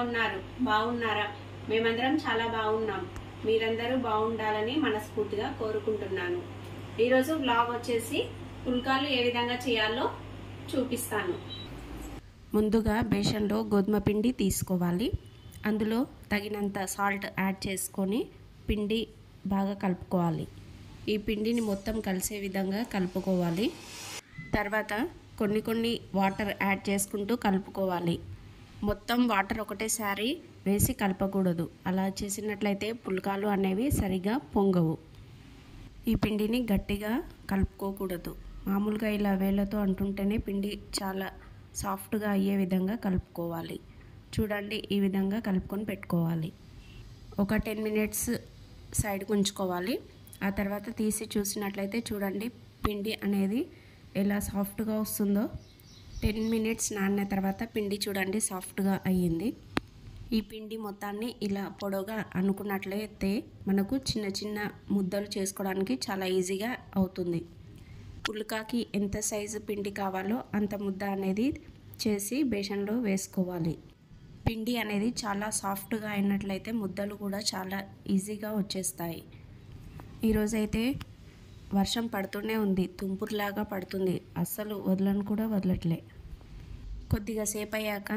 ఉన్నారు? బాగున్నారా? మేమందరం చాలా బాగున్నాం. మీరందరూ బాగుండాలని మనస్ఫూర్తిగా కోరుకుంటున్నాను. ఈరోజు వ్లాగ్ వచ్చేసి పుల్కాలు ఏ విధంగా చేయాలో చూపిస్తాను. ముందుగా బేషన్లో గోధుమ పిండి తీసుకోవాలి. అందులో తగినంత సాల్ట్ యాడ్ చేసుకొని పిండి బాగా కలుపుకోవాలి. ఈ పిండిని మొత్తం కలిసే విధంగా కలుపుకోవాలి. తర్వాత కొన్ని వాటర్ యాడ్ చేసుకుంటూ కలుపుకోవాలి. మొత్తం వాటర్ ఒకటేసారి వేసి కలపకూడదు. అలా చేసినట్లయితే పుల్కాలు అనేవి సరిగా పొంగవు. ఈ పిండిని గట్టిగా కలుపుకోకూడదు. మామూలుగా ఇలా వేళ్ళతో అంటుంటేనే పిండి చాలా సాఫ్ట్గా అయ్యే విధంగా కలుపుకోవాలి. చూడండి, ఈ విధంగా కలుపుకొని పెట్టుకోవాలి. ఒక 10 మినిట్స్ సైడ్కి ఉంచుకోవాలి. ఆ తర్వాత తీసి చూసినట్లయితే చూడండి పిండి అనేది ఎలా సాఫ్ట్గా వస్తుందో. 10 మినిట్స్ నానిన తర్వాత పిండి చూడండి సాఫ్ట్గా అయ్యింది. ఈ పిండి మొత్తాన్ని ఇలా పొడవుగా అనుకున్నట్లయితే మనకు చిన్న చిన్న ముద్దలు చేసుకోవడానికి చాలా ఈజీగా అవుతుంది. పుల్కాకి ఎంత సైజు పిండి కావాలో అంత ముద్ద అనేది చేసి బేషన్లో వేసుకోవాలి. పిండి అనేది చాలా సాఫ్ట్గా అయినట్లయితే ముద్దలు కూడా చాలా ఈజీగా వచ్చేస్తాయి. ఈరోజైతే వర్షం పడుతూనే ఉంది, తుంపురులాగా పడుతుంది. అస్సలు వదలను కూడా వదలట్లే. కొద్దిగా సేపు అయ్యాక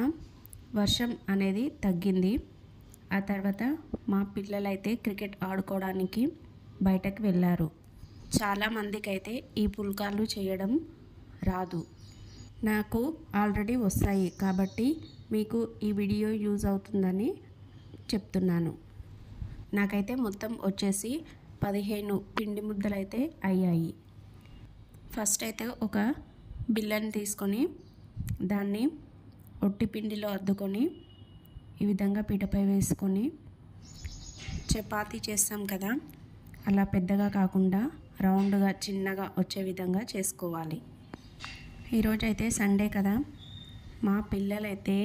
వర్షం అనేది తగ్గింది. ఆ తర్వాత మా పిల్లలైతే క్రికెట్ ఆడుకోవడానికి బయటకు వెళ్ళారు. చాలామందికి అయితే ఈ పుల్కాలు చేయడం రాదు. నాకు ఆల్రెడీ వస్తాయి కాబట్టి మీకు ఈ వీడియో యూజ్ అవుతుందని చెప్తున్నాను. నాకైతే మొత్తం వచ్చేసి 15 పిండి ముద్దలు అయితే అయ్యాయి. ఫస్ట్ అయితే ఒక బిళ్ళని తీసుకొని దాన్ని ఒట్టి పిండిలో అద్దుకొని ఈ విధంగా పీటపై వేసుకొని చపాతీ చేస్తాం కదా, అలా పెద్దగా కాకుండా రౌండ్గా చిన్నగా వచ్చే విధంగా చేసుకోవాలి. ఈరోజైతే సండే కదా, మా పిల్లలైతే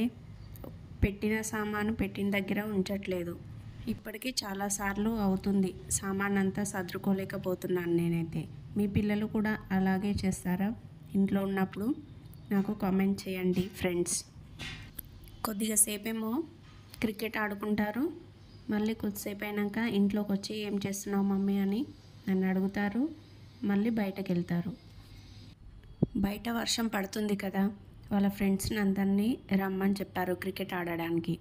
పెట్టిన సామాను పెట్టిన దగ్గర ఉంచట్లేదు. ఇప్పటికీ చాలాసార్లు అవుతుంది. సామాన్ అంతా సర్దుకోలేకపోతున్నాను నేనైతే. మీ పిల్లలు కూడా అలాగే చేస్తారా? ఇంట్లో ఉన్నప్పుడు నాకు కామెంట్ చేయండి ఫ్రెండ్స్. కొద్దిగా సేపేమో క్రికెట్ ఆడుకుంటారు. మళ్ళీ కొద్దిసేపు అయినాక ఇంట్లోకి వచ్చి ఏం చేస్తున్నావు మమ్మీ అని నన్ను అడుగుతారు. మళ్ళీ బయటకు వెళ్తారు. బయట వర్షం పడుతుంది కదా, వాళ్ళ ఫ్రెండ్స్ని అందరినీ రమ్మని చెప్పారు క్రికెట్ ఆడడానికి.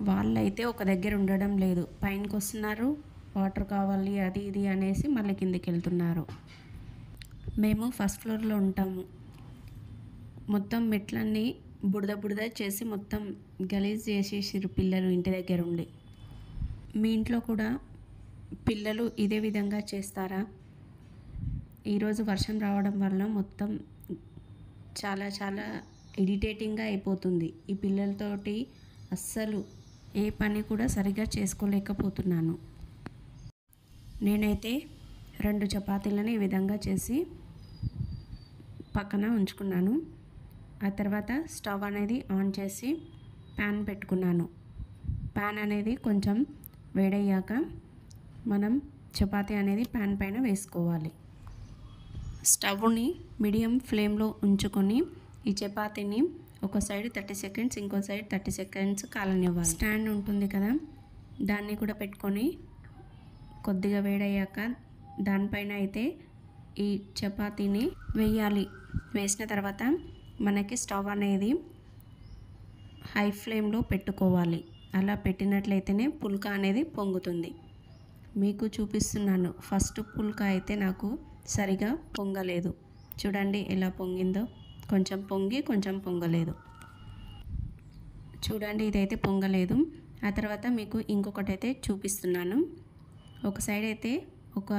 వాళ్ళైతే ఒక దగ్గర ఉండడం లేదు. పైనకి వస్తున్నారు, వాటర్ కావాలి అది ఇది అనేసి మళ్ళీ కిందికి వెళ్తున్నారు. మేము ఫస్ట్ ఫ్లోర్లో ఉంటాము. మొత్తం మెట్లన్నీ బుడద చేసి మొత్తం గలీజ్ చేసేసారు పిల్లలు ఇంటి దగ్గర ఉండి. మీ ఇంట్లో కూడా పిల్లలు ఇదే విధంగా చేస్తారా? ఈరోజు వర్షం రావడం వల్ల మొత్తం చాలా ఇరిటేటింగ్గా అయిపోతుంది. ఈ పిల్లలతోటి అస్సలు ఏ పని కూడా సరిగ్గా చేసుకోలేకపోతున్నాను. నేనైతే 2 చపాతీలను ఈ విధంగా చేసి పక్కన ఉంచుకున్నాను. ఆ తర్వాత స్టవ్ అనేది ఆన్ చేసి ప్యాన్ పెట్టుకున్నాను. ప్యాన్ అనేది కొంచెం వేడయ్యాక మనం చపాతీ అనేది ప్యాన్ పైన వేసుకోవాలి. స్టవ్ని మీడియం ఫ్లేమ్లో ఉంచుకొని ఈ చపాతీని ఒక సైడ్ 30 సెకండ్స్ ఇంకో సైడ్ 30 సెకండ్స్ కాలనివ్వాలి. స్టాండ్ ఉంటుంది కదా, దాన్ని కూడా పెట్టుకొని కొద్దిగా వేడయ్యాక దానిపైన అయితే ఈ చపాతీని వేయాలి. వేసిన తర్వాత మనకి స్టవ్ అనేది హై ఫ్లేమ్లో పెట్టుకోవాలి. అలా పెట్టినట్లయితేనే పుల్కా అనేది పొంగుతుంది. మీకు చూపిస్తున్నాను. ఫస్ట్ పుల్కా అయితే నాకు సరిగా పొంగలేదు. చూడండి ఎలా పొంగిందో. కొంచెం పొంగి కొంచెం పొంగలేదు. చూడండి ఇదైతే పొంగలేదు. ఆ తర్వాత మీకు ఇంకొకటైతే చూపిస్తున్నాను. ఒక సైడ్ అయితే ఒక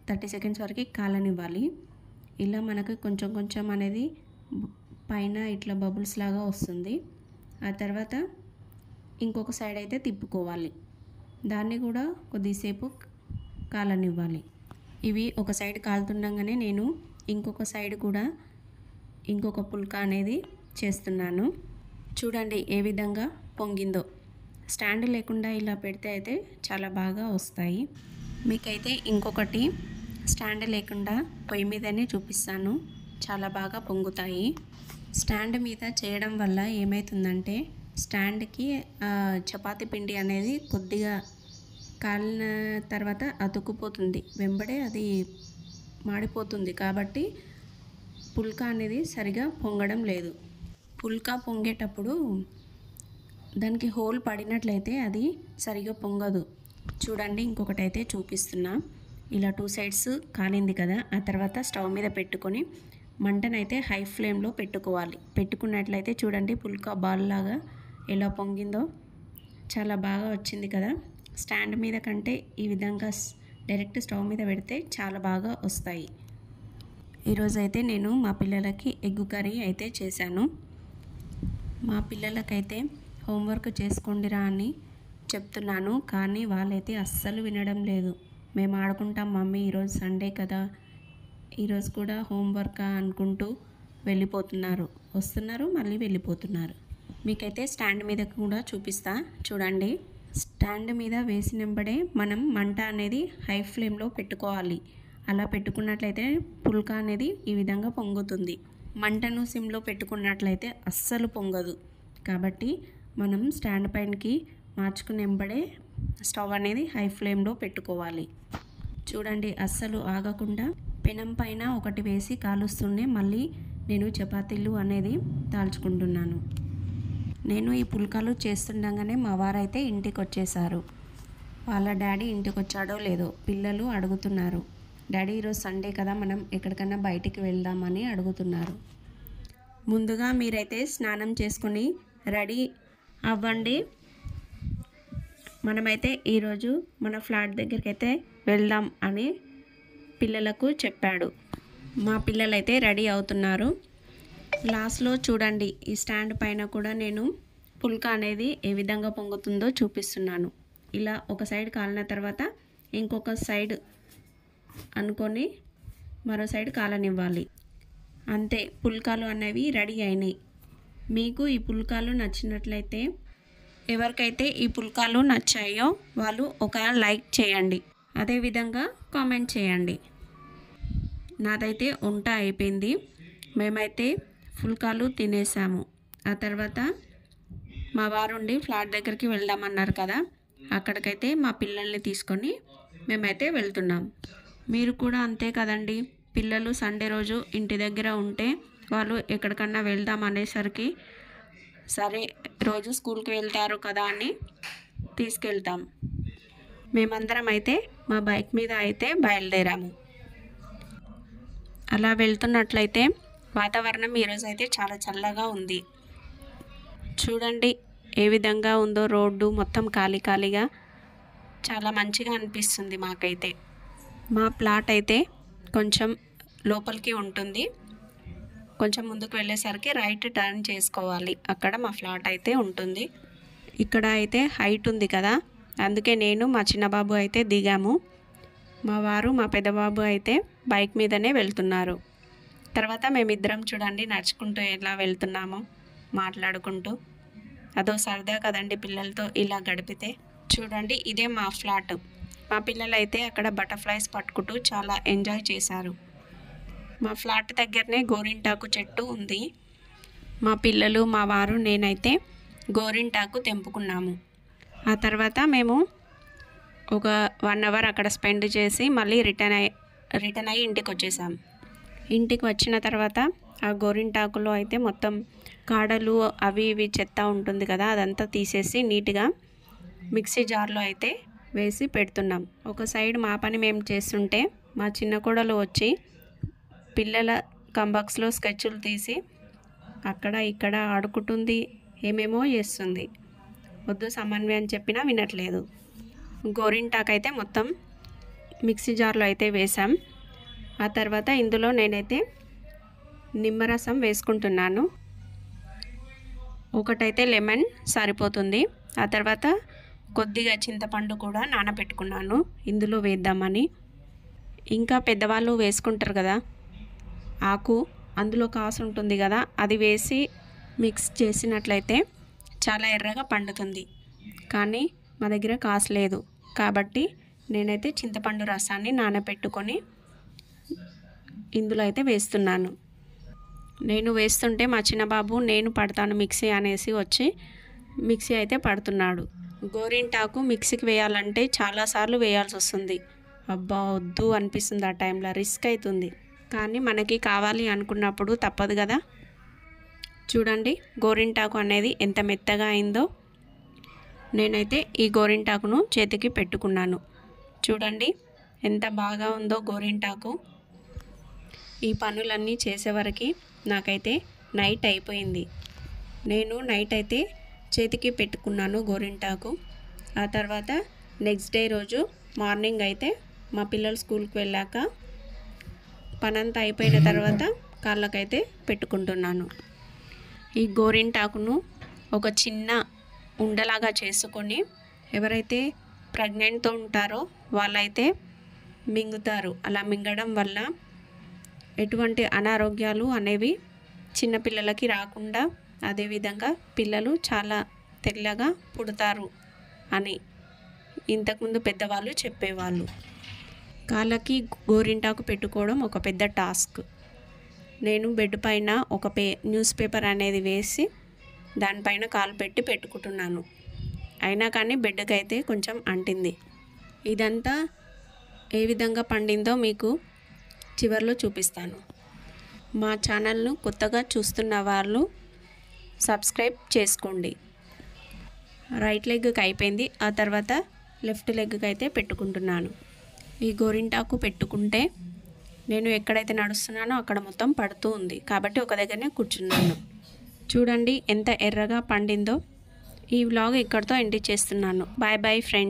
30 సెకండ్స్ వరకు కాలనివ్వాలి. ఇలా మనకు కొంచెం అనేది పైన ఇట్లా బబుల్స్ లాగా వస్తుంది. ఆ తర్వాత ఇంకొక సైడ్ అయితే తిప్పుకోవాలి. దాన్ని కూడా కొద్దిసేపు కాలనివ్వాలి. ఇవి ఒక సైడ్ కాలుతుండగానే నేను ఇంకొక సైడ్ కూడా ఇంకొక పుల్కా అనేది చేస్తున్నాను. చూడండి ఏ విధంగా పొంగిందో. స్టాండ్ లేకుండా ఇలా పెడితే అయితే చాలా బాగా వస్తాయి. మీకైతే ఇంకొకటి స్టాండ్ లేకుండా పొయ్యి మీదనే చూపిస్తాను. చాలా బాగా పొంగుతాయి. స్టాండ్ మీద చేయడం వల్ల ఏమవుతుందంటే స్టాండ్కి చపాతీ పిండి అనేది కొద్దిగా కాలిన తర్వాత అతుక్కుపోతుంది, వెంబడే అది మాడిపోతుంది. కాబట్టి పుల్కా అనేది సరిగా పొంగడం లేదు. పుల్కా పొంగేటప్పుడు దానికి హోల్ పడినట్లయితే అది సరిగా పొంగదు. చూడండి, ఇంకొకటి అయితే చూపిస్తున్నా. ఇలా 2 సైడ్స్ కాలింది కదా. ఆ తర్వాత స్టవ్ మీద పెట్టుకొని మంటనైతే హై ఫ్లేమ్లో పెట్టుకోవాలి. పెట్టుకున్నట్లయితే చూడండి పుల్కా బాల్ లాగా ఎలా పొంగిందో, చాలా బాగా వచ్చింది కదా. స్టాండ్ మీద కంటే ఈ విధంగా డైరెక్ట్ స్టవ్ మీద పెడితే చాలా బాగా వస్తాయి. ఈరోజైతే నేను మా పిల్లలకి ఎగ్ కర్రీ అయితే చేశాను. మా పిల్లలకైతే హోంవర్క్ చేసుకోండిరా అని చెప్తున్నాను, కానీ వాళ్ళైతే అస్సలు వినడం లేదు. మేము ఆడుకుంటాం మమ్మీ, ఈరోజు సండే కదా, ఈరోజు కూడా హోంవర్క్ అనుకుంటూ వెళ్ళిపోతున్నారు. వస్తున్నారు మళ్ళీ వెళ్ళిపోతున్నారు. మీకైతే స్టాండ్ మీద కూడా చూపిస్తా చూడండి. స్టాండ్ మీద వేసినంబడే మనం మంట అనేది హై ఫ్లేమ్లో పెట్టుకోవాలి. అలా పెట్టుకున్నట్లయితే పుల్కా అనేది ఈ విధంగా పొంగుతుంది. మంటను సిమ్లో పెట్టుకున్నట్లయితే అస్సలు పొంగదు. కాబట్టి మనం స్టాండ్ పైనకి మార్చుకునేంబడే స్టవ్ అనేది హై ఫ్లేమ్లో పెట్టుకోవాలి. చూడండి, అస్సలు ఆగకుండా పెనం పైన ఒకటి వేసి కాలుస్తూనే మళ్ళీ నేను చపాతీలు అనేది తాల్చుకుంటున్నాను. నేను ఈ పుల్కాలు చేస్తుండగానే మా వారైతే ఇంటికి వచ్చేసారు. వాళ్ళ డాడీ ఇంటికి వచ్చాడో లేదో పిల్లలు అడుగుతున్నారు. డాడీ ఈరోజు సండే కదా, మనం ఎక్కడికైనా బయటికి వెళ్దామని అడుగుతున్నారు. ముందుగా మీరైతే స్నానం చేసుకుని రెడీ అవ్వండి. మనమైతే ఈరోజు మన ఫ్లాట్ దగ్గరికి అయితే వెళ్దాం అని పిల్లలకు చెప్పాడు. మా పిల్లలైతే రెడీ అవుతున్నారు. లాస్ట్లో చూడండి, ఈ స్టాండ్ పైన కూడా నేను పుల్కా అనేది ఏ విధంగా పొంగుతుందో చూపిస్తున్నాను. ఇలా ఒక సైడ్ కాలిన తర్వాత ఇంకొక సైడ్ అనుకొని మరో సైడ్ కాలనివ్వాలి. అంతే, పుల్కాలు అనేవి రెడీ అయినాయి. మీకు ఈ పుల్కాలు నచ్చినట్లయితే, ఎవరికైతే ఈ పుల్కాలు నచ్చాయో వాళ్ళు ఒక లైక్ చేయండి, అదేవిధంగా కామెంట్ చేయండి. నాదైతే వంట అయిపోయింది. మేమైతే పుల్కాలు తినేసాము. ఆ తర్వాత మా వారుండి ఫ్లాట్ దగ్గరికి వెళ్దామన్నారు కదా, అక్కడికైతే మా పిల్లల్ని తీసుకొని మేమైతే వెళ్తున్నాం. మీరు కూడా అంతే కదండి. పిల్లలు సండే రోజు ఇంటి దగ్గర ఉంటే వాళ్ళు ఎక్కడికన్నా వెళ్దాం అనేసరికి సరే రోజు స్కూల్కి వెళ్తారు కదా అని తీసుకెళ్తాం. మేమందరం అయితే మా బైక్ మీద అయితే బయలుదేరాము. అలా వెళ్తున్నట్లయితే వాతావరణం ఈరోజు అయితే చాలా చల్లగా ఉంది. చూడండి ఏ విధంగా ఉందో, రోడ్డు మొత్తం ఖాళీ ఖాళీగా చాలా మంచిగా అనిపిస్తుంది మాకైతే. మా ప్లాట్ అయితే కొంచెం లోపలికి ఉంటుంది. కొంచెం ముందుకు వెళ్ళేసరికి రైట్ టర్న్ చేసుకోవాలి, అక్కడ మా ఫ్లాట్ అయితే ఉంటుంది. ఇక్కడ అయితే హైట్ ఉంది కదా, అందుకే నేను మా చిన్నబాబు అయితే దిగాము. మా వారు మా పెద్దబాబు అయితే బైక్ మీదనే వెళ్తున్నారు. తర్వాత మేమిద్దరం చూడండి నడుచుకుంటూ ఎలా వెళ్తున్నామో మాట్లాడుకుంటూ. అదో సరదా కదండి పిల్లలతో ఇలా గడిపితే. చూడండి, ఇదే మా ఫ్లాట్. మా పిల్లలు అయితే అక్కడ బటర్ఫ్లైస్ పట్టుకుంటూ చాలా ఎంజాయ్ చేశారు. మా ఫ్లాట్ దగ్గరనే గోరింటాకు చెట్టు ఉంది. మా పిల్లలు, మా వారు, నేనైతే గోరింటాకు తెంపుకున్నాము. ఆ తర్వాత మేము ఒక 1 అవర్ అక్కడ స్పెండ్ చేసి మళ్ళీ రిటర్న్ అయ్యి ఇంటికి వచ్చేసాం. ఇంటికి వచ్చిన తర్వాత ఆ గోరింటాకులో అయితే మొత్తం కాడలు అవి ఇవి చెత్త ఉంటుంది కదా, అదంతా తీసేసి నీట్గా మిక్సీ జార్లో అయితే వేసి పెడుతున్నాం. ఒక సైడ్ మా పని మేము చేస్తుంటే మా చిన్న కోడలు వచ్చి పిల్లల కంబాక్స్లో స్కెచ్లు తీసి అక్కడ ఇక్కడ ఆడుకుంటుంది, ఏమేమో చేస్తుంది. వద్దు సమన్వయం అని చెప్పినా వినట్లేదు. గోరింటాకు అయితే మొత్తం మిక్సీ జార్లో అయితే వేసాం. ఆ తర్వాత ఇందులో నేనైతే నిమ్మరసం వేసుకుంటున్నాను. ఒకటైతే లెమన్ సరిపోతుంది. ఆ తర్వాత కొద్దిగా చింతపండు కూడా నానబెట్టుకున్నాను ఇందులో వేద్దామని. ఇంకా పెద్దవాళ్ళు వేసుకుంటారు కదా ఆకు, అందులో కాసు ఉంటుంది కదా, అది వేసి మిక్స్ చేసినట్లయితే చాలా ఎర్రగా పండుతుంది. కానీ మా దగ్గర కాసు లేదు కాబట్టి నేనైతే చింతపండు రసాన్ని నానబెట్టుకొని ఇందులో అయితే వేస్తున్నాను. నేను వేస్తుంటే మా చిన్నబాబు నేను పడతాను మిక్సీ అనేసి వచ్చి మిక్సీ అయితే పడుతున్నాడు. గోరింటాకు మిక్సీకి వేయాలంటే చాలాసార్లు వేయాల్సి వస్తుంది. అబ్బా వద్దు అనిపిస్తుంది, ఆ టైంలో రిస్క్ అవుతుంది. కానీ మనకి కావాలి అనుకున్నప్పుడు తప్పదు కదా. చూడండి గోరింటాకు అనేది ఎంత మెత్తగా అయిందో. నేనైతే ఈ గోరింటాకును చేతికి పెట్టుకున్నాను. చూడండి ఎంత బాగా ఉందో గోరింటాకు. ఈ పనులన్నీ చేసేవరకు నాకైతే నైట్ అయిపోయింది. నేను నైట్ అయితే చేతికి పెట్టుకున్నాను గోరింటాకు. ఆ తర్వాత నెక్స్ట్ డే రోజు మార్నింగ్ అయితే మా పిల్లలు స్కూల్కి వెళ్ళాక పనంతా అయిపోయిన తర్వాత కాళ్ళకైతే పెట్టుకుంటున్నాను. ఈ గోరింటాకును ఒక చిన్న ఉండలాగా చేసుకొని ఎవరైతే ప్రెగ్నెంట్తో ఉంటారో వాళ్ళైతే మింగుతారు. అలా మింగడం వల్ల ఎటువంటి అనారోగ్యాలు అనేవి చిన్నపిల్లలకి రాకుండా, అదేవిధంగా పిల్లలు చాలా తెల్లగా పుడతారు అని ఇంతకుముందు పెద్దవాళ్ళు చెప్పేవాళ్ళు. కాళ్ళకి గోరింటాకు పెట్టుకోవడం ఒక పెద్ద టాస్క్. నేను బెడ్ పైన ఒక న్యూస్ పేపర్ అనేది వేసి దానిపైన కాలు పెట్టి పెట్టుకుంటున్నాను. అయినా కానీ బెడ్కి అయితే కొంచెం అంటింది. ఇదంతా ఏ విధంగా పండిందో మీకు చివర్లో చూపిస్తాను. మా ఛానల్ను కొత్తగా చూస్తున్న వాళ్ళు సబ్స్క్రైబ్ చేసుకోండి. రైట్ లెగ్కి అయిపోయింది. ఆ తర్వాత లెఫ్ట్ లెగ్కి అయితే పెట్టుకుంటున్నాను. ఈ గోరింటాకు పెట్టుకుంటే నేను ఎక్కడైతే నడుస్తున్నానో అక్కడ మొత్తం పడుతూ ఉంది, కాబట్టి ఒక దగ్గరనే కూర్చున్నాను. చూడండి ఎంత ఎర్రగా పండిందో. ఈ వ్లాగ్ ఇక్కడితో ఎండ్ చేస్తున్నాను. Bye bye friends.